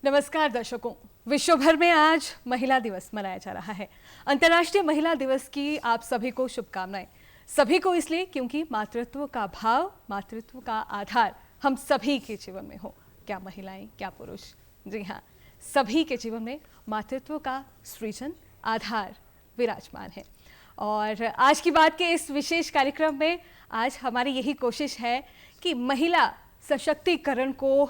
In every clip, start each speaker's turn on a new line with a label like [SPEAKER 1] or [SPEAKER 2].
[SPEAKER 1] नमस्कार दर्शकों, विश्व भर में आज महिला दिवस मनाया जा रहा है। अंतर्राष्ट्रीय महिला दिवस की आप सभी को शुभकामनाएं। सभी को इसलिए क्योंकि मातृत्व का भाव, मातृत्व का आधार हम सभी के जीवन में हो, क्या महिलाएं क्या पुरुष। जी हाँ, सभी के जीवन में मातृत्व का सृजन आधार विराजमान है। और आज की बात के इस विशेष कार्यक्रम में आज हमारी यही कोशिश है कि महिला सशक्तिकरण को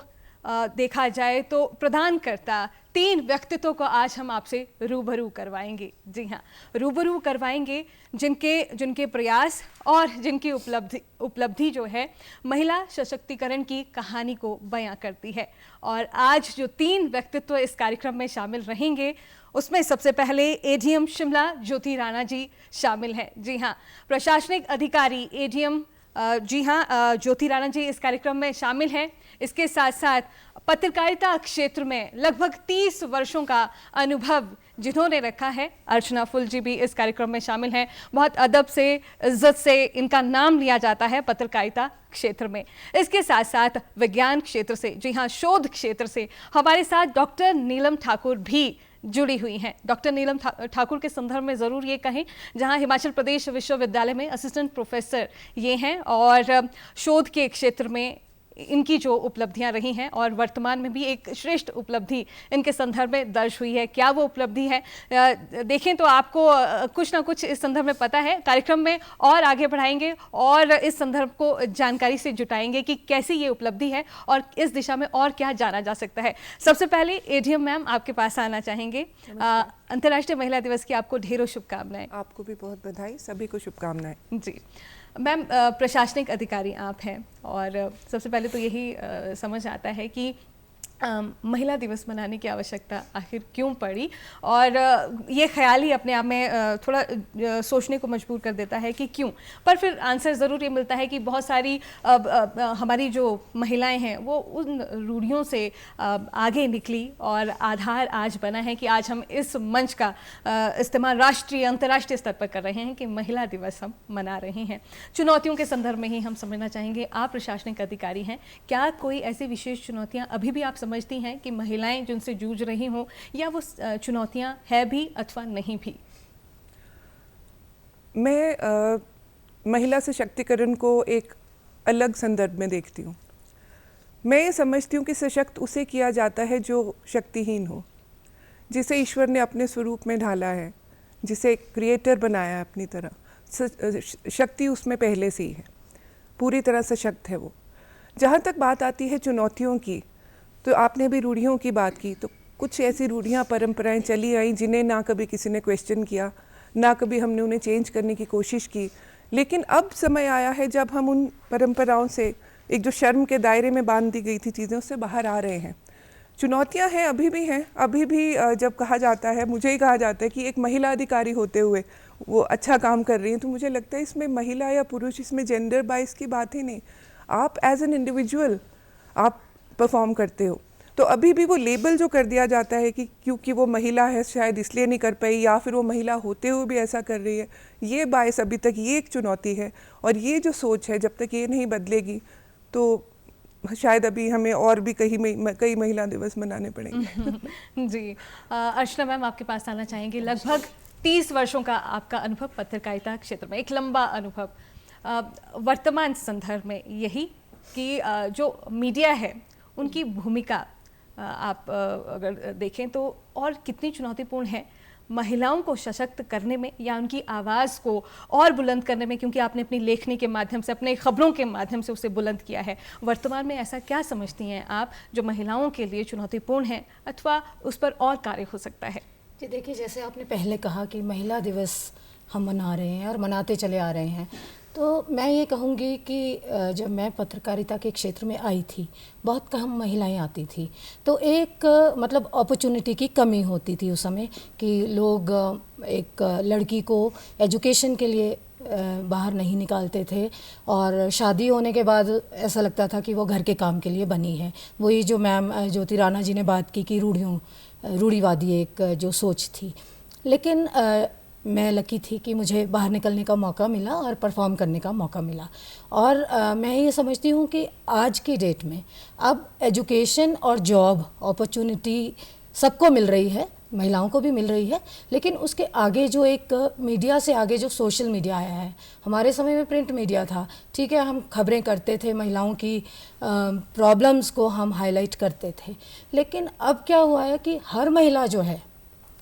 [SPEAKER 1] देखा जाए तो प्रदान करता 3 व्यक्तित्वों को आज हम आपसे रूबरू करवाएंगे। जी हाँ, रूबरू करवाएंगे जिनके प्रयास और जिनकी उपलब्धि जो है महिला सशक्तिकरण की कहानी को बयां करती है। और आज जो 3 व्यक्तित्व इस कार्यक्रम में शामिल रहेंगे उसमें सबसे पहले एडीएम शिमला ज्योति राणा जी शामिल हैं। जी हाँ, प्रशासनिक अधिकारी एडीएम जी हाँ ज्योति राणा जी इस कार्यक्रम में शामिल हैं। इसके साथ साथ पत्रकारिता क्षेत्र में लगभग 30 वर्षों का अनुभव जिन्होंने रखा है, अर्चना फुल जी भी इस कार्यक्रम में शामिल हैं। बहुत अदब से, इज्जत से इनका नाम लिया जाता है पत्रकारिता क्षेत्र में। इसके साथ साथ विज्ञान क्षेत्र से, जी हाँ शोध क्षेत्र से हमारे साथ डॉक्टर नीलम ठाकुर भी जुड़ी हुई हैं। डॉक्टर नीलम ठाकुर के संदर्भ में ज़रूर ये कहें, जहां हिमाचल प्रदेश विश्वविद्यालय में असिस्टेंट प्रोफेसर ये हैं और शोध के क्षेत्र में इनकी जो उपलब्धियां रही हैं और वर्तमान में भी एक श्रेष्ठ उपलब्धि इनके संदर्भ में दर्ज हुई है। क्या वो उपलब्धि है देखें तो आपको कुछ ना कुछ इस संदर्भ में पता है। कार्यक्रम में और आगे बढ़ाएंगे और इस संदर्भ को जानकारी से जुटाएंगे कि कैसी ये उपलब्धि है और इस दिशा में और क्या जाना जा सकता है। सबसे पहले एडीएम मैम आपके पास आना चाहेंगे। अंतर्राष्ट्रीय महिला दिवस की आपको ढेरों शुभकामनाएं।
[SPEAKER 2] आपको भी बहुत बधाई, सभी को शुभकामनाएं।
[SPEAKER 1] जी मैम, प्रशासनिक अधिकारी आप हैं और सबसे पहले तो यही समझ आता है कि महिला दिवस मनाने की आवश्यकता आखिर क्यों पड़ी, और ये ख्याल ही अपने आप में थोड़ा सोचने को मजबूर कर देता है कि क्यों। पर फिर आंसर ज़रूर ये मिलता है कि बहुत सारी हमारी जो महिलाएं हैं वो उन रूढ़ियों से आगे निकली और आधार आज बना है कि आज हम इस मंच का इस्तेमाल राष्ट्रीय अंतर्राष्ट्रीय स्तर पर कर रहे हैं कि महिला दिवस हम मना रहे हैं। चुनौतियों के संदर्भ में ही हम समझना चाहेंगे, आप प्रशासनिक अधिकारी हैं, क्या कोई ऐसी विशेष चुनौतियाँ अभी भी आप समझती हैं कि महिलाएं जिनसे जूझ रही हों, या वो चुनौतियां है भी अथवा नहीं भी?
[SPEAKER 2] मैं महिला सशक्तिकरण को एक अलग संदर्भ में देखती हूँ। मैं ये समझती हूँ कि सशक्त उसे किया जाता है जो शक्तिहीन हो, जिसे ईश्वर ने अपने स्वरूप में ढाला है, जिसे क्रिएटर बनाया है अपनी तरह। शक्ति उसमें पहले से ही है, पूरी तरह सशक्त है वो। जहाँ तक बात आती है चुनौतियों की, तो आपने भी रूढ़ियों की बात की, तो कुछ ऐसी रूढ़ियाँ परंपराएं चली आई जिन्हें ना कभी किसी ने क्वेश्चन किया, ना कभी हमने उन्हें चेंज करने की कोशिश की। लेकिन अब समय आया है जब हम उन परंपराओं से, एक जो शर्म के दायरे में बांध दी गई थी चीज़ें, उससे बाहर आ रहे हैं। चुनौतियाँ हैं, अभी भी हैं। अभी भी जब कहा जाता है, मुझे ही कहा जाता है कि एक महिला अधिकारी होते हुए वो अच्छा काम कर रही हैं, तो मुझे लगता है इसमें महिला या पुरुष, इसमें जेंडर बाइस की बात ही नहीं। आप एज एन इंडिविजुअल आप परफॉर्म करते हो। तो अभी भी वो लेबल जो कर दिया जाता है कि क्योंकि वो महिला है शायद इसलिए नहीं कर पाई, या फिर वो महिला होते हुए भी ऐसा कर रही है, ये बायस अभी तक ये एक चुनौती है। और ये जो सोच है, जब तक ये नहीं बदलेगी तो शायद अभी हमें और भी कई महिला दिवस मनाने पड़ेंगे।
[SPEAKER 1] जी, अर्चना मैम आपके पास आना चाहेंगे। लगभग 30 वर्षों का आपका अनुभव पत्रकारिता क्षेत्र में, एक लंबा अनुभव। वर्तमान संदर्भ में यही कि जो मीडिया है उनकी भूमिका आप अगर देखें तो और कितनी चुनौतीपूर्ण है महिलाओं को सशक्त करने में या उनकी आवाज़ को और बुलंद करने में, क्योंकि आपने अपनी लेखनी के माध्यम से, अपने खबरों के माध्यम से उसे बुलंद किया है। वर्तमान में ऐसा क्या समझती हैं आप जो महिलाओं के लिए चुनौतीपूर्ण है अथवा उस पर और कार्य हो सकता है?
[SPEAKER 3] जी देखिए, जैसे आपने पहले कहा कि महिला दिवस हम मना रहे हैं और मनाते चले आ रहे हैं, तो मैं ये कहूँगी कि जब मैं पत्रकारिता के क्षेत्र में आई थी, बहुत कम महिलाएं आती थी। तो एक मतलब अपॉर्चुनिटी की कमी होती थी उस समय कि लोग एक लड़की को एजुकेशन के लिए बाहर नहीं निकालते थे, और शादी होने के बाद ऐसा लगता था कि वो घर के काम के लिए बनी है। वही जो मैम ज्योति राणा जी ने बात की कि रूढ़िवादी एक जो सोच थी। लेकिन मैं लकी थी कि मुझे बाहर निकलने का मौका मिला और परफॉर्म करने का मौका मिला। और मैं ये समझती हूँ कि आज की डेट में अब एजुकेशन और जॉब अपॉर्चुनिटी सबको मिल रही है, महिलाओं को भी मिल रही है, लेकिन उसके आगे जो एक मीडिया से आगे जो सोशल मीडिया आया है। हमारे समय में प्रिंट मीडिया था, ठीक है, हम खबरें करते थे, महिलाओं की प्रॉब्लम्स को हम हाईलाइट करते थे, लेकिन अब क्या हुआ है कि हर महिला जो है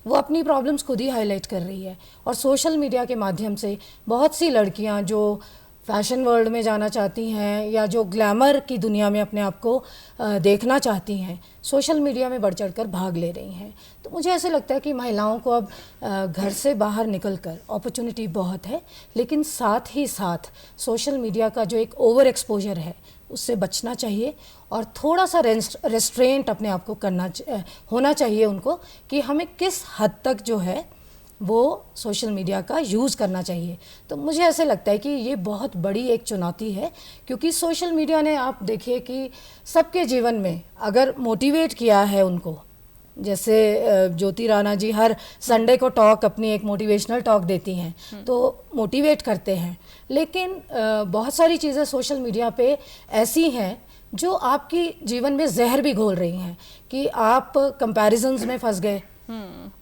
[SPEAKER 3] वो अपनी प्रॉब्लम्स खुद ही हाईलाइट कर रही है। और सोशल मीडिया के माध्यम से बहुत सी लड़कियां जो फैशन वर्ल्ड में जाना चाहती हैं या जो ग्लैमर की दुनिया में अपने आप को देखना चाहती हैं, सोशल मीडिया में बढ़ चढ़कर भाग ले रही हैं। तो मुझे ऐसे लगता है कि महिलाओं को अब घर से बाहर निकलकर अपॉर्चुनिटी बहुत है, लेकिन साथ ही साथ सोशल मीडिया का जो एक ओवर एक्सपोजर है उससे बचना चाहिए और थोड़ा सा रेस्ट्रेंट अपने आप को होना चाहिए उनको कि हमें किस हद तक जो है वो सोशल मीडिया का यूज़ करना चाहिए। तो मुझे ऐसे लगता है कि ये बहुत बड़ी एक चुनौती है, क्योंकि सोशल मीडिया ने, आप देखिए कि सबके जीवन में अगर मोटिवेट किया है उनको, जैसे ज्योति राणा जी हर संडे को टॉक, अपनी एक मोटिवेशनल टॉक देती हैं, तो मोटिवेट करते हैं, लेकिन बहुत सारी चीज़ें सोशल मीडिया पे ऐसी हैं जो आपकी जीवन में जहर भी घोल रही हैं कि आप कंपैरिजन्स में फंस गए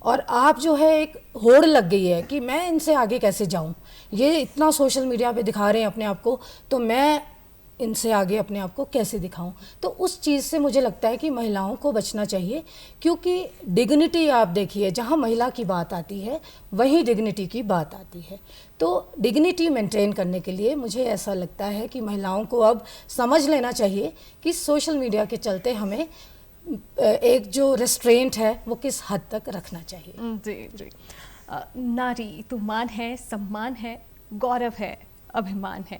[SPEAKER 3] और आप जो है एक होड़ लग गई है कि मैं इनसे आगे कैसे जाऊं, ये इतना सोशल मीडिया पे दिखा रहे हैं अपने आप को, तो मैं इनसे आगे अपने आप को कैसे दिखाऊं। तो उस चीज़ से मुझे लगता है कि महिलाओं को बचना चाहिए, क्योंकि डिग्निटी, आप देखिए जहां महिला की बात आती है वहीं डिग्निटी की बात आती है। तो डिग्निटी मेंटेन करने के लिए मुझे ऐसा लगता है कि महिलाओं को अब समझ लेना चाहिए कि सोशल मीडिया के चलते हमें एक जो रेस्ट्रेंट है वो किस हद तक रखना चाहिए।
[SPEAKER 1] जी जी। नारी तो मान है, सम्मान है, गौरव है, अभिमान है।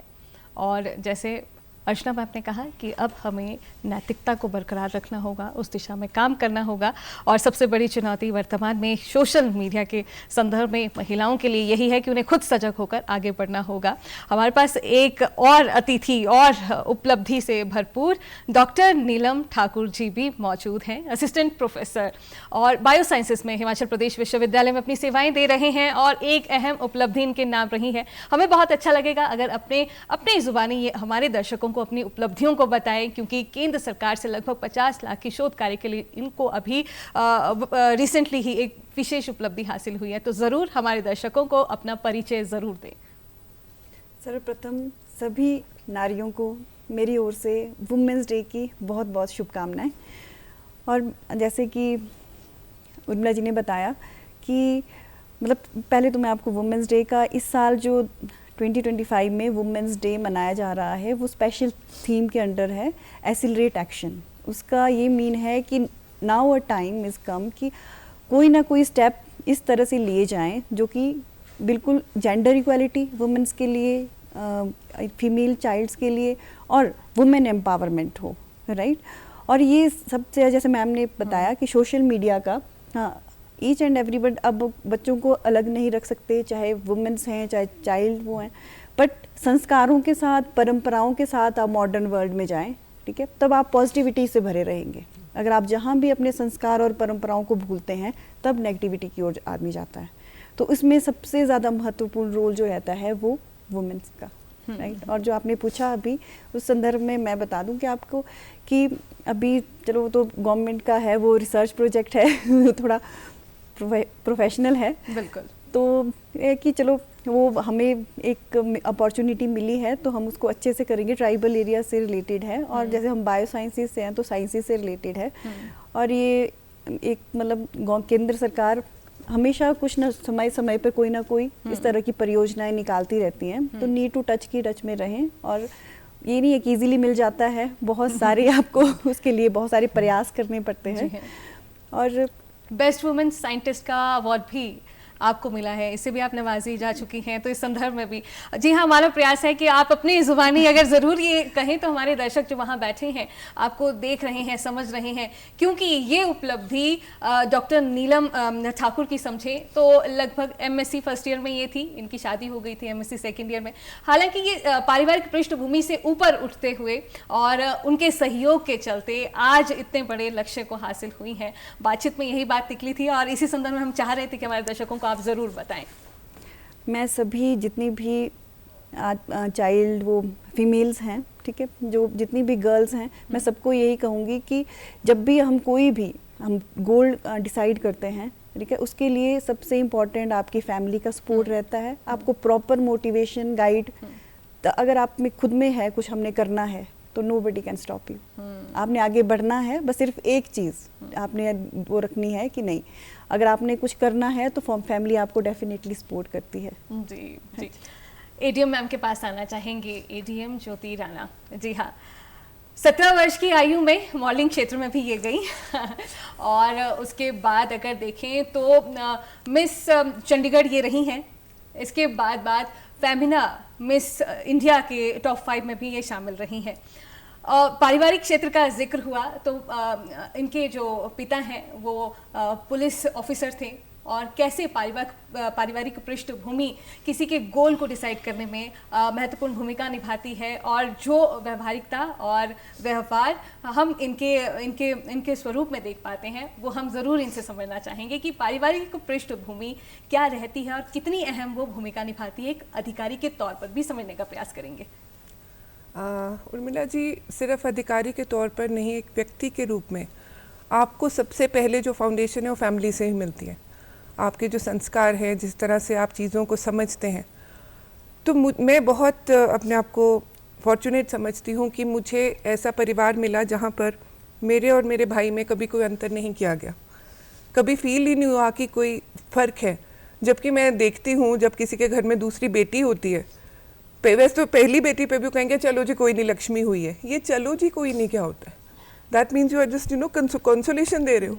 [SPEAKER 1] और जैसे अर्चना मैम ने कहा कि अब हमें नैतिकता को बरकरार रखना होगा, उस दिशा में काम करना होगा। और सबसे बड़ी चुनौती वर्तमान में सोशल मीडिया के संदर्भ में महिलाओं के लिए यही है कि उन्हें खुद सजग होकर आगे बढ़ना होगा। हमारे पास एक और अतिथि और उपलब्धि से भरपूर डॉक्टर नीलम ठाकुर जी भी मौजूद हैं। असिस्टेंट प्रोफेसर और बायोसाइंसेस में हिमाचल प्रदेश विश्वविद्यालय में अपनी सेवाएं दे रहे हैं और एक अहम उपलब्धि इनके नाम रही है। हमें बहुत अच्छा लगेगा अगर अपने ज़ुबानी ये हमारे दर्शकों को अपनी उपलब्धियों को बताएं, क्योंकि केंद्र सरकार से लगभग 50 लाख की शोध कार्य के लिए इनको अभी रिसेंटली ही एक विशेष उपलब्धि हासिल हुई है। तो ज़रूर हमारे दर्शकों को अपना परिचय ज़रूर दें।
[SPEAKER 4] सर्वप्रथम सभी नारियों को मेरी ओर से वुमेंस डे की बहुत बहुत शुभकामनाएं। और जैसे कि उर्मिला जी ने बताया कि मतलब पहले तो मैं आपको वुमेंस डे का इस साल जो 2025 में वुमेंस डे मनाया जा रहा है वो स्पेशल थीम के अंडर है, एक्सीलरेट एक्शन। उसका ये मीन है कि now a time is come कि कोई ना कोई स्टेप इस तरह से लिए जाएं जो कि बिल्कुल जेंडर इक्वालिटी वुमेंस के लिए, फीमेल चाइल्ड्स के लिए और वुमेन एम्पावरमेंट हो, राइट। और ये सबसे जैसे मैम ने बताया कि सोशल मीडिया का, हाँ, ईच एंड एवरीवन, अब बच्चों को अलग नहीं रख सकते, चाहे वुमेंस हैं चाहे चाइल्ड वो हैं, बट संस्कारों के साथ, परंपराओं के साथ आप मॉडर्न वर्ल्ड में जाएं, ठीक है, तब आप पॉजिटिविटी से भरे रहेंगे। अगर आप जहाँ भी अपने संस्कार और परंपराओं को भूलते हैं तब नेगेटिविटी की ओर आदमी जाता है। तो इसमें सबसे ज़्यादा महत्वपूर्ण रोल जो रहता है वो वुमेंस का, राइट। और जो आपने पूछा अभी उस संदर्भ में मैं बता दूं कि आपको कि अभी चलो तो गवर्नमेंट का है, वो रिसर्च प्रोजेक्ट है थोड़ा प्रोफेशनल है, बिल्कुल। तो कि चलो वो हमें एक अपॉर्चुनिटी मिली है तो हम उसको अच्छे से करेंगे। ट्राइबल एरिया से रिलेटेड है और जैसे हम बायो साइंसेस से हैं तो साइंसेस से रिलेटेड है। और ये एक मतलब केंद्र सरकार हमेशा कुछ न समय समय पे कोई ना कोई इस तरह की परियोजनाएं निकालती रहती हैं, तो नीड टू टच की टच में रहें। और ये नहीं है कि इजीली मिल जाता है, बहुत सारे आपको उसके लिए बहुत सारे प्रयास करने पड़ते हैं। और
[SPEAKER 1] बेस्ट वुमेन साइंटिस्ट का अवार्ड भी आपको मिला है, इससे भी आप नवाजी जा चुकी हैं। तो इस संदर्भ में भी जी हाँ, हमारा प्रयास है कि आप अपनी ज़ुबानी अगर ज़रूर ये कहें तो हमारे दर्शक जो वहाँ बैठे हैं आपको देख रहे हैं, समझ रहे हैं। क्योंकि ये उपलब्धि डॉक्टर नीलम ठाकुर की समझे तो लगभग एमएससी फर्स्ट ईयर में ये थी, इनकी शादी हो गई थी एमएससी सेकेंड ईयर में। हालांकि ये पारिवारिक पृष्ठभूमि से ऊपर उठते हुए और उनके सहयोग के चलते आज इतने बड़े लक्ष्य को हासिल हुई हैं। बातचीत में यही बात निकली थी और इसी संदर्भ में हम चाह रहे थे कि हमारे दर्शकों को आप ज़रूर बताएं।
[SPEAKER 4] मैं सभी जितनी भी चाइल्ड वो फीमेल्स हैं, ठीक है, जो जितनी भी गर्ल्स हैं, मैं सबको यही कहूँगी कि जब भी हम कोई भी हम गोल डिसाइड करते हैं, ठीक है, उसके लिए सबसे इम्पॉर्टेंट आपकी फैमिली का सपोर्ट रहता है, आपको प्रॉपर मोटिवेशन गाइड। अगर आप में खुद में है कुछ हमने करना है तो nobody can stop you। आपने आगे बढ़ना है, बस सिर्फ एक चीज़ आपने वो रखनी है कि नहीं, अगर आपने कुछ करना है तो फैमिली आपको डेफिनेटली सपोर्ट करती है।
[SPEAKER 1] जी जी। एडीएम मैम के पास आना चाहेंगे, एडीएम ज्योति राणा। जी हाँ, 17 वर्ष की आयु में मॉडलिंग क्षेत्र में भी ये गई और उसके बाद अगर देखें तो मिस चंडीगढ़ ये रही हैं। इसके बाद फेमिना मिस इंडिया के टॉप 5 में भी ये शामिल रही हैं। पारिवारिक क्षेत्र का जिक्र हुआ तो इनके जो पिता हैं वो पुलिस ऑफिसर थे और कैसे पारिवारिक पृष्ठभूमि किसी के गोल को डिसाइड करने में महत्वपूर्ण भूमिका निभाती है, और जो व्यवहारिकता और व्यवहार हम इनके स्वरूप में देख पाते हैं वो हम ज़रूर इनसे समझना चाहेंगे कि पारिवारिक पृष्ठभूमि क्या रहती है और कितनी अहम वो भूमिका निभाती है, एक अधिकारी के तौर पर भी समझने का प्रयास करेंगे।
[SPEAKER 2] उर्मिला जी, सिर्फ अधिकारी के तौर पर नहीं, एक व्यक्ति के रूप में आपको सबसे पहले जो फाउंडेशन है वो फैमिली से ही मिलती है। आपके जो संस्कार हैं, जिस तरह से आप चीज़ों को समझते हैं, तो मैं बहुत अपने आप को फॉर्चुनेट समझती हूँ कि मुझे ऐसा परिवार मिला जहाँ पर मेरे और मेरे भाई में कभी कोई अंतर नहीं किया गया, कभी फील ही नहीं हुआ कि कोई फ़र्क है। जबकि मैं देखती हूँ जब किसी के घर में दूसरी बेटी होती है, वैसे तो पहली बेटी पे भी कहेंगे चलो जी कोई नहीं, लक्ष्मी हुई है। ये चलो जी कोई नहीं क्या होता है? That means you are just consolation दे रहे हो।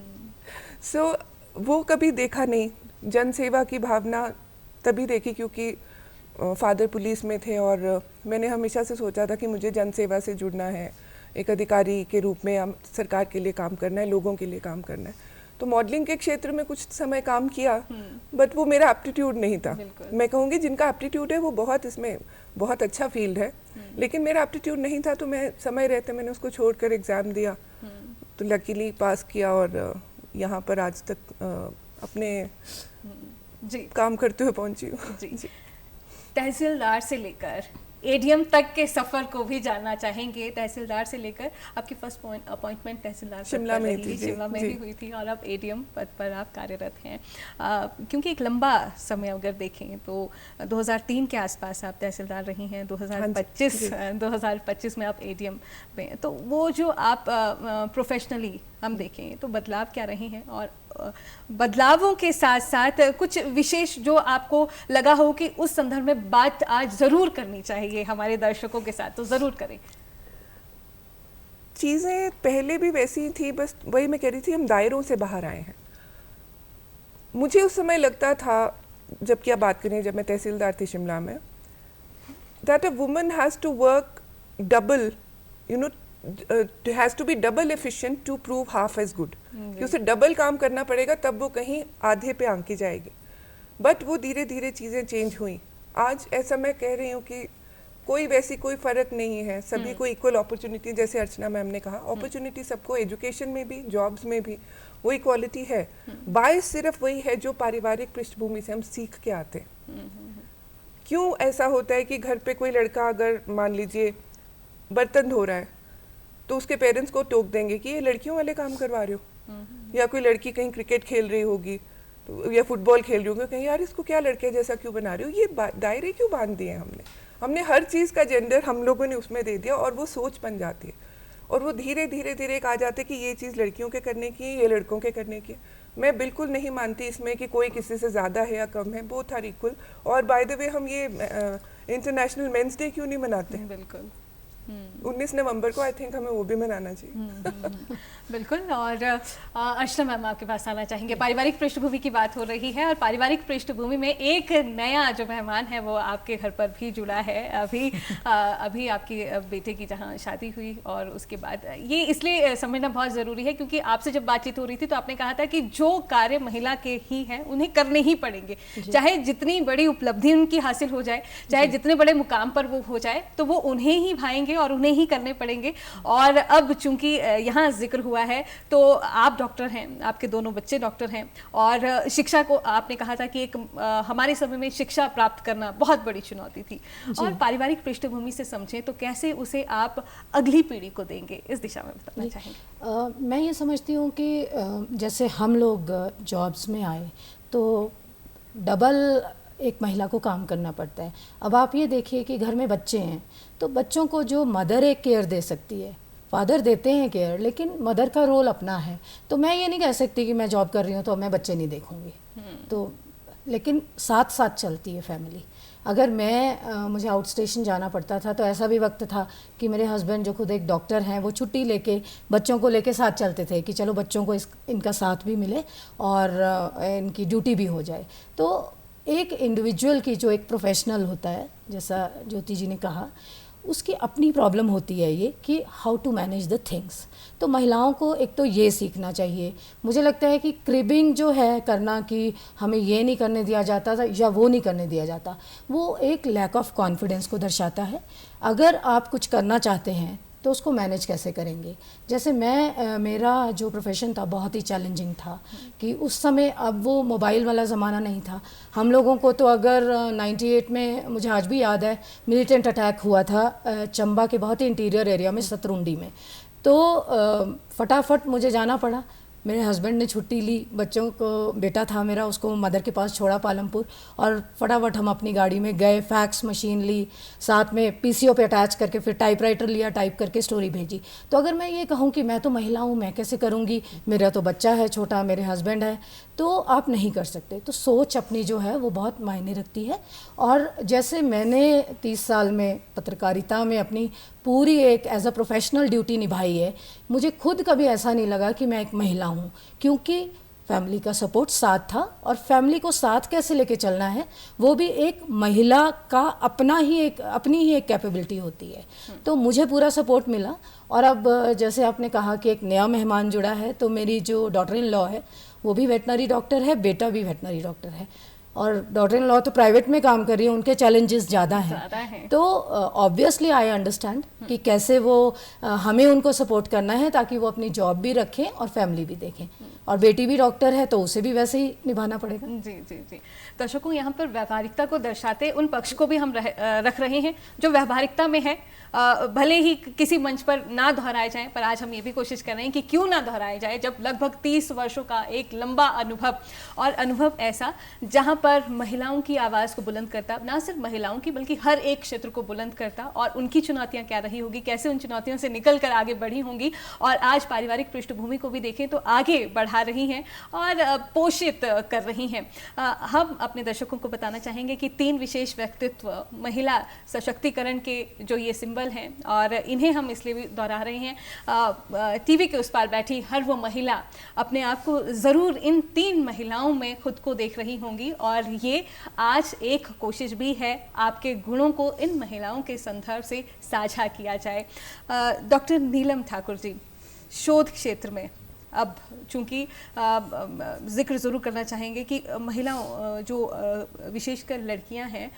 [SPEAKER 2] सो वो कभी देखा नहीं। जन सेवा की भावना तभी देखी क्योंकि फादर पुलिस में थे और मैंने हमेशा से सोचा था कि मुझे जन सेवा से जुड़ना है, एक अधिकारी के रूप में हम सरकार के लिए काम करना है, लोगों के लिए काम करना है। तो मॉडलिंग के क्षेत्र में कुछ समय काम किया, बट वो मेरा एप्टीट्यूड नहीं था। मैं कहूँगी जिनका एप्टीट्यूड है वो बहुत इसमें बहुत अच्छा फील्ड है, लेकिन मेरा एप्टीट्यूड नहीं था, तो मैं समय रहते मैंने उसको छोड़कर एग्ज़ाम दिया, तो लकीली पास किया और यहाँ पर आज तक अपने
[SPEAKER 1] जी
[SPEAKER 2] काम करते हुए पहुँची हूँ।
[SPEAKER 1] जी। तहसीलदार से लेकर एडीएम तक के सफ़र को भी जानना चाहेंगे। तहसीलदार से लेकर आपकी फर्स्ट अपॉइंटमेंट तहसीलदार
[SPEAKER 2] शिमला में थी,
[SPEAKER 1] शिमला में भी हुई थी और अब एडीएम पद पर आप कार्यरत हैं। क्योंकि एक लंबा समय अगर देखें तो 2003 के आसपास आप तहसीलदार रही हैं, 2025 में आप एडीएम में हैं। तो वो जो आप प्रोफेशनली हम देखें तो बदलाव क्या रहे हैं, और बदलावों के साथ साथ कुछ विशेष जो आपको लगा हो कि उस संदर्भ में बात आज ज़रूर करनी चाहिए हमारे दर्शकों के साथ, तो ज़रूर करें।
[SPEAKER 2] चीज़ें पहले भी वैसी ही थी, बस वही मैं कह रही थी, हम दायरों से बाहर आए हैं। मुझे उस समय लगता था, जबकि आप बात करें जब मैं तहसीलदार थी शिमला में, that a woman has to work double, you know, has to be double efficient to prove half as good, कि उसे डबल काम करना पड़ेगा तब वो कहीं आधे पे आंकी जाएगी। बट वो धीरे धीरे चीज़ें चेंज हुई। आज ऐसा मैं कह रही हूँ कि कोई वैसी कोई फ़र्क नहीं है, सभी को इक्वल अपॉर्चुनिटी, जैसे अर्चना मैम ने कहा, अपॉर्चुनिटी सबको, एजुकेशन में भी, जॉब्स में भी वो इक्वालिटी है। बायस सिर्फ वही है जो पारिवारिक पृष्ठभूमि से हम सीख के आते हैं। क्यों ऐसा होता है कि घर पे कोई लड़का अगर मान लीजिए बर्तन धो रहा है तो उसके पेरेंट्स को टोक देंगे कि ये लड़कियों वाले काम करवा रहे हो, या कोई लड़की कहीं क्रिकेट खेल रही होगी तो या फुटबॉल खेल रही होगी, कहीं यार इसको क्या लड़के जैसा क्यों बना रही हो। ये दायरे क्यों बांध दिए हमने हर चीज़ का जेंडर हम लोगों ने उसमें दे दिया, और वो सोच बन जाती है, और वो धीरे धीरे धीरे एक आ जाते कि ये चीज़ लड़कियों के करने की है, ये लड़कों के करने की है। मैं बिल्कुल नहीं मानती इसमें कि कोई किसी से ज़्यादा है या कम है, बोथ आर इक्वल। और बाय द वे हम ये इंटरनेशनल मेंस डे क्यों नहीं मनाते?
[SPEAKER 1] बिल्कुल
[SPEAKER 2] 19 नवंबर को आई थिंक हमें वो भी मनाना चाहिए।
[SPEAKER 1] बिल्कुल। और अर्चना मैम आपके पास आना चाहेंगे। पारिवारिक पृष्ठभूमि की बात हो रही है और पारिवारिक पृष्ठभूमि में एक नया जो मेहमान है वो आपके घर पर भी जुड़ा है। अभी आपकी बेटे की जहाँ शादी हुई, और उसके बाद ये इसलिए समझना बहुत ज़रूरी है क्योंकि आपसे जब बातचीत हो रही थी तो आपने कहा था कि जो कार्य महिला के ही हैं उन्हें करने ही पड़ेंगे, चाहे जितनी बड़ी उपलब्धि उनकी हासिल हो जाए, चाहे जितने बड़े मुकाम पर वो हो जाए, तो वो उन्हें ही भाएंगे रहेंगे और उन्हें ही करने पड़ेंगे। और अब चूंकि यहाँ जिक्र हुआ है तो आप डॉक्टर हैं, आपके दोनों बच्चे डॉक्टर हैं, और शिक्षा को आपने कहा था कि एक हमारे समय में शिक्षा प्राप्त करना बहुत बड़ी चुनौती थी, और पारिवारिक पृष्ठभूमि से समझें तो कैसे उसे आप अगली पीढ़ी को देंगे, इस दिशा में बताना चाहेंगे?
[SPEAKER 3] मैं ये समझती हूँ कि जैसे हम लोग जॉब्स में आए तो डबल एक महिला को काम करना पड़ता है। अब आप ये देखिए कि घर में बच्चे हैं तो बच्चों को जो मदर एक केयर दे सकती है, फादर देते हैं केयर, लेकिन मदर का रोल अपना है। तो मैं ये नहीं कह सकती कि मैं जॉब कर रही हूँ तो मैं बच्चे नहीं देखूँगी, तो लेकिन साथ साथ चलती है फैमिली। अगर मुझे आउट स्टेशन जाना पड़ता था तो ऐसा भी वक्त था कि मेरे हस्बैंड जो खुद एक डॉक्टर हैं वो छुट्टी लेके बच्चों को लेके साथ चलते थे कि चलो बच्चों को इनका साथ भी मिले और इनकी ड्यूटी भी हो जाए। तो एक इंडिविजुअल की जो एक प्रोफेशनल होता है, जैसा ज्योति जी ने कहा, उसकी अपनी प्रॉब्लम होती है ये कि how to manage the things. तो महिलाओं को एक तो ये सीखना चाहिए। मुझे लगता है कि क्रिबिंग जो है करना कि हमें ये नहीं करने दिया जाता था या वो नहीं करने दिया जाता, वो एक लैक ऑफ कॉन्फिडेंस को दर्शाता है। अगर आप कुछ करना चाहते हैं तो उसको मैनेज कैसे करेंगे। जैसे मेरा जो प्रोफेशन था बहुत ही चैलेंजिंग था कि उस समय, अब वो मोबाइल वाला ज़माना नहीं था हम लोगों को। तो अगर 98 में मुझे आज भी याद है मिलिटेंट अटैक हुआ था चंबा के बहुत ही इंटीरियर एरिया में, सतरुंडी में। तो फटाफट मुझे जाना पड़ा। मेरे हस्बैंड ने छुट्टी ली, बच्चों को, बेटा था मेरा, उसको मदर के पास छोड़ा पालमपुर, और फटाफट हम अपनी गाड़ी में गए, फैक्स मशीन ली, साथ में पीसीओ पे अटैच करके फिर टाइपराइटर लिया, टाइप करके स्टोरी भेजी। तो अगर मैं ये कहूँ कि मैं तो महिला हूँ, मैं कैसे करूँगी, मेरा तो बच्चा है छोटा, मेरे हस्बैंड है, तो आप नहीं कर सकते। तो सोच अपनी जो है वो बहुत मायने रखती है। और जैसे मैंने 30 साल में पत्रकारिता में अपनी पूरी एक एज अ प्रोफेशनल ड्यूटी निभाई है, मुझे खुद कभी ऐसा नहीं लगा कि मैं एक महिला हूँ, क्योंकि फैमिली का सपोर्ट साथ था। और फैमिली को साथ कैसे लेके चलना है वो भी एक महिला का अपनी ही एक कैपेबिलिटी होती है। तो मुझे पूरा सपोर्ट मिला। और अब जैसे आपने कहा कि एक नया मेहमान जुड़ा है, तो मेरी जो डॉटर इन लॉ है वो भी वेटनरी डॉक्टर है, बेटा भी वेटनरी डॉक्टर है, और डॉटर इन लॉ तो प्राइवेट में काम कर रही है, उनके चैलेंजेस ज़्यादा हैं। तो ऑब्वियसली आई अंडरस्टैंड कि कैसे वो हमें उनको सपोर्ट करना है ताकि वो अपनी जॉब भी रखें और फैमिली भी देखें। और बेटी भी डॉक्टर है तो उसे भी वैसे ही निभाना पड़ेगा।
[SPEAKER 1] जी जी जी। दर्शकों, यहाँ पर व्यावहारिकता को दर्शाते उन पक्ष को भी हम रख रहे हैं जो व्यावहारिकता में है। भले ही किसी मंच पर ना दोहराए जाएं, पर आज हम ये भी कोशिश कर रहे हैं कि क्यों ना दोहराए जाए, जब लगभग 30 वर्षों का एक लंबा अनुभव, और अनुभव ऐसा जहां पर महिलाओं की आवाज़ को बुलंद करता, ना सिर्फ महिलाओं की बल्कि हर एक क्षेत्र को बुलंद करता, और उनकी चुनौतियां क्या रही होगी, कैसे उन चुनौतियों से निकल कर आगे बढ़ी होंगी, और आज पारिवारिक पृष्ठभूमि को भी देखें तो आगे बढ़ा रही हैं और पोषित कर रही हैं। हम अपने दर्शकों को बताना चाहेंगे कि 3 विशेष व्यक्तित्व महिला सशक्तिकरण के जो ये सिंबल हैं, और इन्हें हम इसलिए भी दोहरा रहे हैं, टीवी के उस पार बैठी हर वो महिला अपने आप को ज़रूर इन 3 महिलाओं में खुद को देख रही होंगी, और ये आज एक कोशिश भी है आपके गुणों को इन महिलाओं के संदर्भ से साझा किया जाए। डॉक्टर नीलम ठाकुर जी, शोध क्षेत्र में अब चूंकि जिक्र ज़रूर करना चाहेंगे कि महिलाओं जो विशेषकर लड़कियां हैं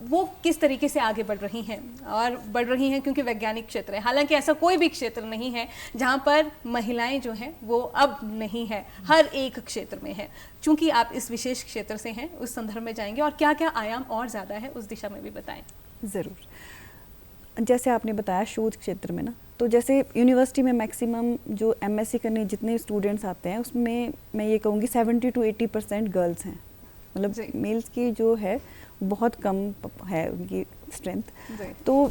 [SPEAKER 1] वो किस तरीके से आगे बढ़ रही हैं, और बढ़ रही हैं क्योंकि वैज्ञानिक क्षेत्र है। हालांकि ऐसा कोई भी क्षेत्र नहीं है जहां पर महिलाएं जो हैं वो अब नहीं है, हर एक क्षेत्र में है। चूंकि आप इस विशेष क्षेत्र से हैं, उस संदर्भ में जाएंगे, और क्या क्या आयाम और ज़्यादा है उस दिशा में भी बताएं।
[SPEAKER 4] ज़रूर। जैसे आपने बताया शोध क्षेत्र में ना, तो जैसे यूनिवर्सिटी में मैक्सिमम जो एमएससी करने जितने स्टूडेंट्स आते हैं उसमें मैं ये कहूँगी 70 to 80% गर्ल्स हैं। मतलब मेल्स की जो है बहुत कम है उनकी स्ट्रेंथ। तो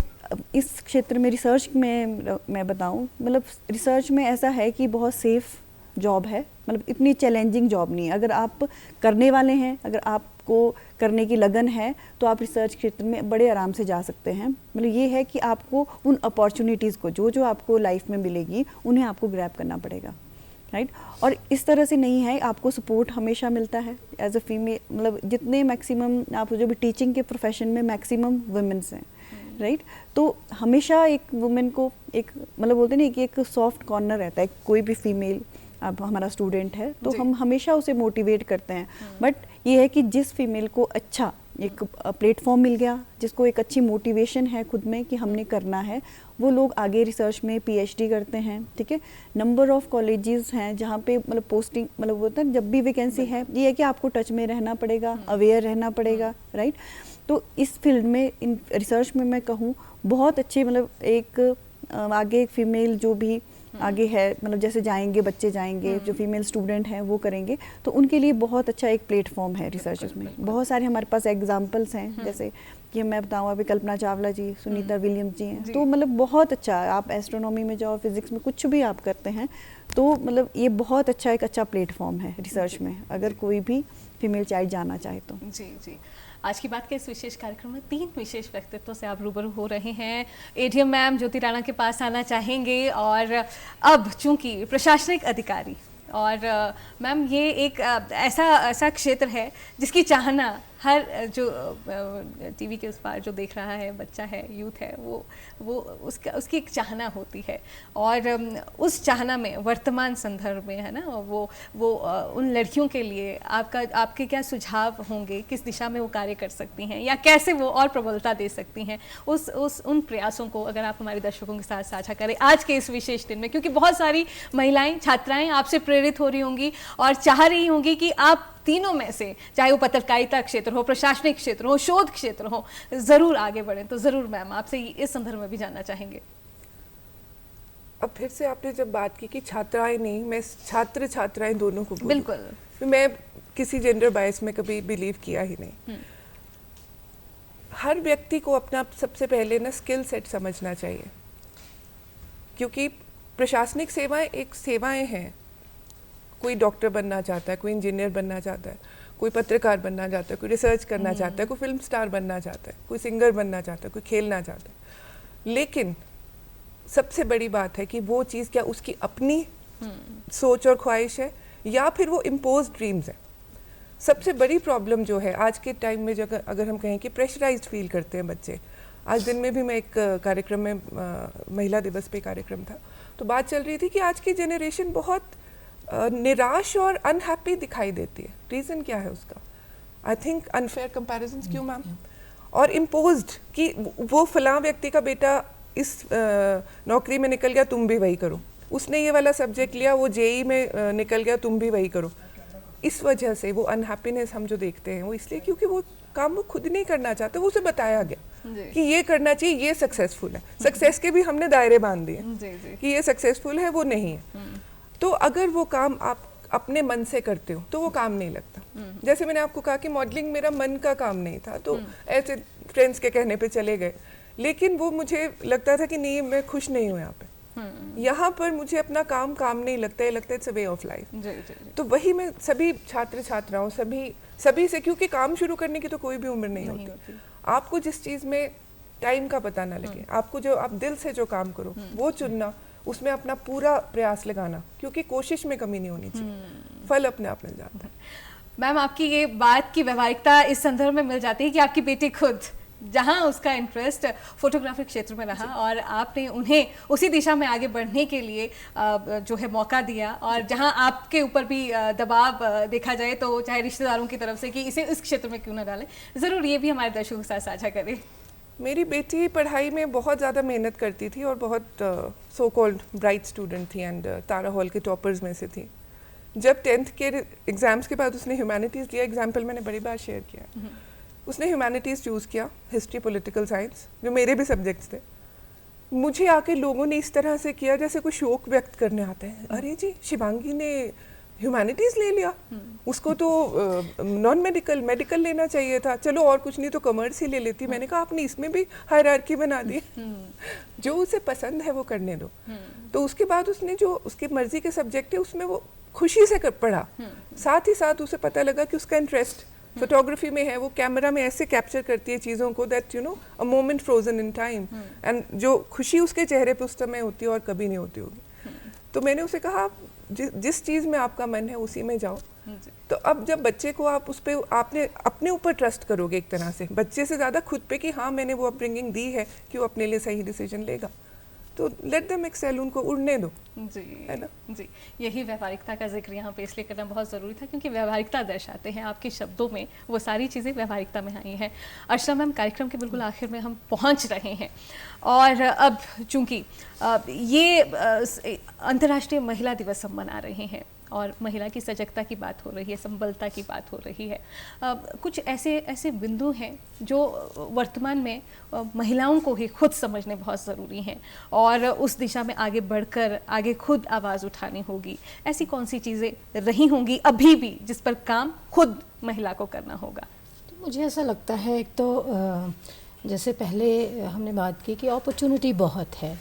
[SPEAKER 4] इस क्षेत्र में रिसर्च में मैं बताऊँ, मतलब रिसर्च में ऐसा है कि बहुत सेफ़ जॉब है, मतलब इतनी चैलेंजिंग जॉब नहीं है। अगर आप करने वाले हैं, अगर आपको करने की लगन है, तो आप रिसर्च क्षेत्र में बड़े आराम से जा सकते हैं। मतलब ये है कि आपको उन अपॉर्चुनिटीज़ को जो आपको लाइफ में मिलेगी उन्हें आपको ग्रैब करना पड़ेगा, राइट। और इस तरह से नहीं है, आपको सपोर्ट हमेशा मिलता है एज अ फीमेल। मतलब जितने मैक्सिमम आप जो भी टीचिंग के प्रोफेशन में मैक्सिमम वुमेन्स हैं, राइट। तो हमेशा एक वुमेन को एक मतलब बोलते नहीं कि एक सॉफ्ट कॉर्नर रहता है। कोई भी फीमेल अब हमारा स्टूडेंट है तो हम हमेशा उसे मोटिवेट करते हैं। बट ये है कि जिस फीमेल को अच्छा एक प्लेटफॉर्म मिल गया, जिसको एक अच्छी मोटिवेशन है खुद में कि हमने करना है, वो लोग आगे रिसर्च में पीएचडी करते हैं। ठीक है, नंबर ऑफ कॉलेजेस हैं जहाँ पे मतलब पोस्टिंग मतलब होता है, जब भी वैकेंसी है ये है कि आपको टच में रहना पड़ेगा, अवेयर रहना पड़ेगा, राइट। तो इस फील्ड में, इन रिसर्च में मैं कहूँ बहुत अच्छे मतलब एक आगे एक फीमेल जो भी आगे है मतलब जैसे जाएंगे बच्चे जाएंगे, जो फीमेल स्टूडेंट हैं वो करेंगे, तो उनके लिए बहुत अच्छा एक प्लेटफॉर्म है रिसर्च में। बहुत सारे हमारे पास एग्जांपल्स हैं, जैसे कि मैं बताऊँ अभी कल्पना चावला जी, सुनीता विलियम्स जी हैं, तो मतलब बहुत अच्छा, आप एस्ट्रोनॉमी में जाओ, फिजिक्स में कुछ भी आप करते हैं तो मतलब ये बहुत अच्छा एक अच्छा प्लेटफॉर्म है रिसर्च में, अगर कोई भी फीमेल चाइल्ड जाना चाहे तो।
[SPEAKER 1] जी जी, आज की बात के इस विशेष कार्यक्रम में 3 विशेष व्यक्तित्वों से आप रूबरू हो रहे हैं। एडीएम मैम ज्योति राणा के पास आना चाहेंगे, और अब चूंकि प्रशासनिक अधिकारी और मैम ये एक ऐसा क्षेत्र है जिसकी चाहना हर जो टीवी के उस पार जो देख रहा है बच्चा है, यूथ है, वो उसकी एक चाहना होती है, और उस चाहना में वर्तमान संदर्भ में है ना, वो उन लड़कियों के लिए आपके क्या सुझाव होंगे, किस दिशा में वो कार्य कर सकती हैं या कैसे वो और प्रबलता दे सकती हैं, उन प्रयासों को अगर आप हमारे दर्शकों के साथ साझा करें आज के इस विशेष दिन में, क्योंकि बहुत सारी महिलाएं, छात्राएं आपसे प्रेरित हो रही होंगी और चाह रही होंगी कि आप तीनों में से, चाहे वो पत्रकारिता क्षेत्र हो, प्रशासनिक क्षेत्र हो, शोध क्षेत्र हो, जरूर आगे बढ़ें। तो जरूर मैम आपसे इस संदर्भ में भी जानना चाहेंगे।
[SPEAKER 2] अब फिर से आपने जब बात की कि छात्राएं नहीं, मैं छात्र छात्राएं दोनों को
[SPEAKER 1] बिल्कुल,
[SPEAKER 2] तो मैं किसी जेंडर बायस में कभी बिलीव किया ही नहीं। हर व्यक्ति को अपना सबसे पहले ना स्किल सेट समझना चाहिए, क्योंकि प्रशासनिक सेवाएं एक सेवाएं हैं। कोई डॉक्टर बनना चाहता है, कोई इंजीनियर बनना चाहता है, कोई पत्रकार बनना चाहता है, कोई रिसर्च करना चाहता है, कोई फिल्म स्टार बनना चाहता है, कोई सिंगर बनना चाहता है, कोई खेलना चाहता है। लेकिन सबसे बड़ी बात है कि वो चीज़ क्या उसकी अपनी सोच और ख्वाहिश है या फिर वो इम्पोज ड्रीम्स है। सबसे बड़ी प्रॉब्लम जो है आज के टाइम में, जगह अगर हम कहें कि प्रेशराइज्ड फील करते हैं बच्चे। आज दिन में भी मैं एक कार्यक्रम में, महिला दिवस पे कार्यक्रम था, तो बात चल रही थी कि आज की जनरेशन बहुत निराश और अनहैप्पी दिखाई देती है। रीज़न क्या है उसका? I think unfair comparisons. क्यों मैम? और इम्पोज्ड कि वो फलां व्यक्ति का बेटा इस नौकरी में निकल गया, तुम भी वही करो। उसने ये वाला सब्जेक्ट लिया, वो जेई में निकल गया, तुम भी वही करो। इस वजह से वो अनहैप्पीनेस हम जो देखते हैं वो इसलिए क्योंकि वो काम वो खुद नहीं करना चाहते, वो उसे बताया गया कि ये करना चाहिए, ये सक्सेसफुल है। सक्सेस के भी हमने दायरे बांध दिए कि ये सक्सेसफुल है, वो नहीं है। तो अगर वो काम आप अपने मन से करते हो तो वो काम नहीं लगता। जैसे मैंने आपको कहा कि मॉडलिंग मेरा मन का काम नहीं था, तो ऐसे फ्रेंड्स के कहने पे चले गए, लेकिन वो मुझे लगता था कि नहीं, मैं खुश नहीं हूँ यहाँ पे। यहाँ पर मुझे अपना काम नहीं लगता है, लगता है it's a way of life. तो वही मैं सभी छात्र छात्राओं सभी से, क्योंकि काम शुरू करने की तो कोई भी उम्र नहीं होती। आपको जिस चीज़ में टाइम का पता ना लगे, आपको जो आप दिल से जो काम करो वो चुनना, उसमें अपना पूरा प्रयास लगाना, क्योंकि कोशिश में कमी नहीं होनी चाहिए, फल अपने आप मिल जाता है।
[SPEAKER 1] मैम आपकी ये बात की व्यवहारिकता इस संदर्भ में मिल जाती है कि आपकी बेटी खुद, जहां उसका इंटरेस्ट फोटोग्राफी क्षेत्र में रहा और आपने उन्हें उसी दिशा में आगे बढ़ने के लिए जो है मौका दिया, और जहां आपके ऊपर भी दबाव देखा जाए तो चाहे रिश्तेदारों की तरफ से कि इसे इस क्षेत्र में क्यों ना डालें, ज़रूर ये भी हमारे दर्शकों के साथ साझा करें।
[SPEAKER 2] मेरी बेटी पढ़ाई में बहुत ज़्यादा मेहनत करती थी और बहुत सो कॉल्ड ब्राइट स्टूडेंट थी, एंड तारा हॉल के टॉपर्स में से थी। जब 10th के एग्ज़ाम्स के बाद उसने ह्यूमैनिटीज़ लिया, एग्जाम्पल मैंने बड़ी बार शेयर किया है, उसने ह्यूमैनिटीज़ चूज़ किया, हिस्ट्री, पॉलिटिकल साइंस, जो मेरे भी सब्जेक्ट्स थे। मुझे आके लोगों ने इस तरह से किया जैसे कोई शौक व्यक्त करने आता है, अरे जी शिवांगी ने ह्यूमैनिटीज़ ले लिया, उसको तो नॉन मेडिकल लेना चाहिए था, चलो और कुछ नहीं तो कॉमर्स ही ले लेती। मैंने कहा आपने इसमें भी हायरार्की बना दी। जो उसे पसंद है वो करने दो। तो उसके बाद उसने जो उसकी मर्जी के सब्जेक्ट है उसमें वो खुशी से पढ़ा। साथ ही साथ उसे पता लगा कि उसका इंटरेस्ट फोटोग्राफी में है, वो कैमरा में ऐसे कैप्चर करती है चीज़ों को that you know a moment frozen in time, and जो खुशी उसके चेहरे पे उस समय होती है और कभी नहीं होती होगी। तो मैंने उसे कहा जिस चीज़ में आपका मन है उसी में जाओ। तो अब जब बच्चे को आप उस पर आपने अपने ऊपर ट्रस्ट करोगे एक तरह से, बच्चे से ज़्यादा खुद पे, कि हाँ मैंने वो अपब्रिंगिंग दी है कि वो अपने लिए सही डिसीजन लेगा, तो लेट देम एक्सेल, उनको उड़ने दो,
[SPEAKER 1] जी
[SPEAKER 2] है ना?
[SPEAKER 1] जी, यही व्यावहारिकता का जिक्र यहाँ पे इसलिए करना बहुत ज़रूरी था क्योंकि व्यावहारिकता दर्शाते हैं आपके शब्दों में, वो सारी चीज़ें व्यावहारिकता में आई हैं। अर्चना मैम, कार्यक्रम के बिल्कुल आखिर में हम पहुँच रहे हैं और अब चूँकि ये अंतर्राष्ट्रीय महिला दिवस हम मना रहे हैं और महिला की सजगता की बात हो रही है, संबलता की बात हो रही है, कुछ ऐसे बिंदु हैं जो वर्तमान में महिलाओं को ही खुद समझने बहुत ज़रूरी हैं और उस दिशा में आगे बढ़कर आगे खुद आवाज़ उठानी होगी। ऐसी कौन सी चीज़ें रही होंगी अभी भी जिस पर काम खुद महिला को करना होगा?
[SPEAKER 3] तो मुझे ऐसा लगता है, एक तो जैसे पहले हमने बात की कि अपॉर्चुनिटी बहुत है,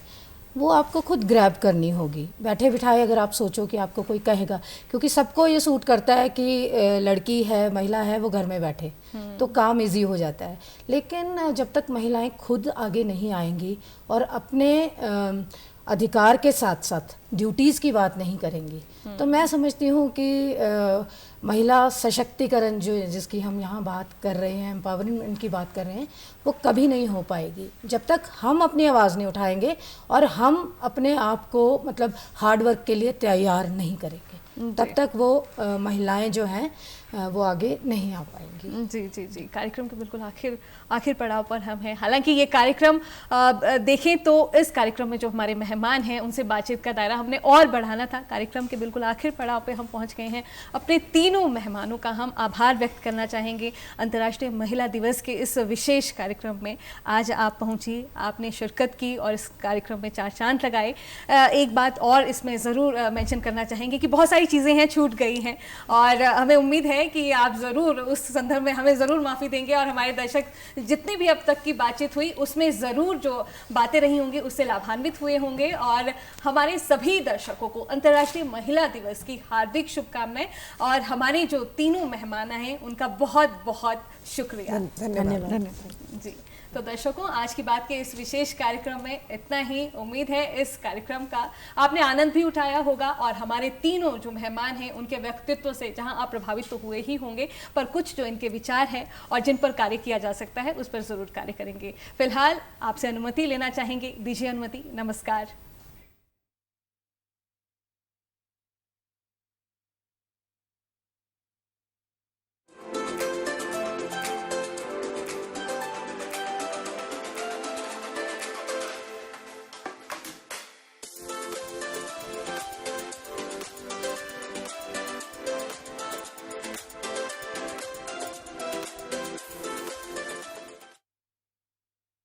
[SPEAKER 3] वो आपको खुद ग्रैब करनी होगी। बैठे बिठाए अगर आप सोचो कि आपको कोई कहेगा, क्योंकि सबको ये सूट करता है कि लड़की है, महिला है, वो घर में बैठे तो काम इजी हो जाता है। लेकिन जब तक महिलाएं खुद आगे नहीं आएंगी और अपने अधिकार के साथ साथ ड्यूटीज़ की बात नहीं करेंगी, तो मैं समझती हूँ कि महिला सशक्तिकरण जो जिसकी हम यहाँ बात कर रहे हैं, एम्पावरमेंट की बात कर रहे हैं, वो कभी नहीं हो पाएगी जब तक हम अपनी आवाज़ नहीं उठाएंगे और हम अपने आप को मतलब हार्ड वर्क के लिए तैयार नहीं करेंगे, तब तक वो महिलाएं जो हैं वो आगे नहीं आ पाएंगी।
[SPEAKER 1] जी जी जी, कार्यक्रम के बिल्कुल आखिर पड़ाव पर हम हैं। हालांकि ये कार्यक्रम देखें तो इस कार्यक्रम में जो हमारे मेहमान हैं उनसे बातचीत का दायरा हमने और बढ़ाना था। कार्यक्रम के बिल्कुल आखिर पड़ाव पे हम पहुंच गए हैं। अपने तीनों मेहमानों का हम आभार व्यक्त करना चाहेंगे। अंतर्राष्ट्रीय महिला दिवस के इस विशेष कार्यक्रम में आज आप पहुंची, आपने शिरकत की और इस कार्यक्रम में 4 चांद लगाए। एक बात और इसमें ज़रूर मेंशन करना चाहेंगे कि बहुत सारी चीज़ें हैं छूट गई हैं और हमें उम्मीद है कि आप ज़रूर उस संदर्भ में हमें ज़रूर माफ़ी देंगे और हमारे दर्शक जितनी भी अब तक की बातचीत हुई उसमें ज़रूर जो बातें रही होंगी उससे लाभान्वित हुए होंगे और हमारे सभी दर्शकों को अंतर्राष्ट्रीय महिला दिवस की हार्दिक शुभकामनाएं और हमारे जो तीनों मेहमान हैं उनका बहुत बहुत शुक्रिया।
[SPEAKER 2] धन्यवाद।
[SPEAKER 1] जी, तो दर्शकों, आज की बात के इस विशेष कार्यक्रम में इतना ही। उम्मीद है इस कार्यक्रम का आपने आनंद भी उठाया होगा और हमारे तीनों जो मेहमान हैं उनके व्यक्तित्व से जहां आप प्रभावित तो हुए ही होंगे, पर कुछ जो इनके विचार हैं और जिन पर कार्य किया जा सकता है उस पर ज़रूर कार्य करेंगे। फिलहाल आपसे अनुमति लेना चाहेंगे, दीजिए अनुमति। नमस्कार।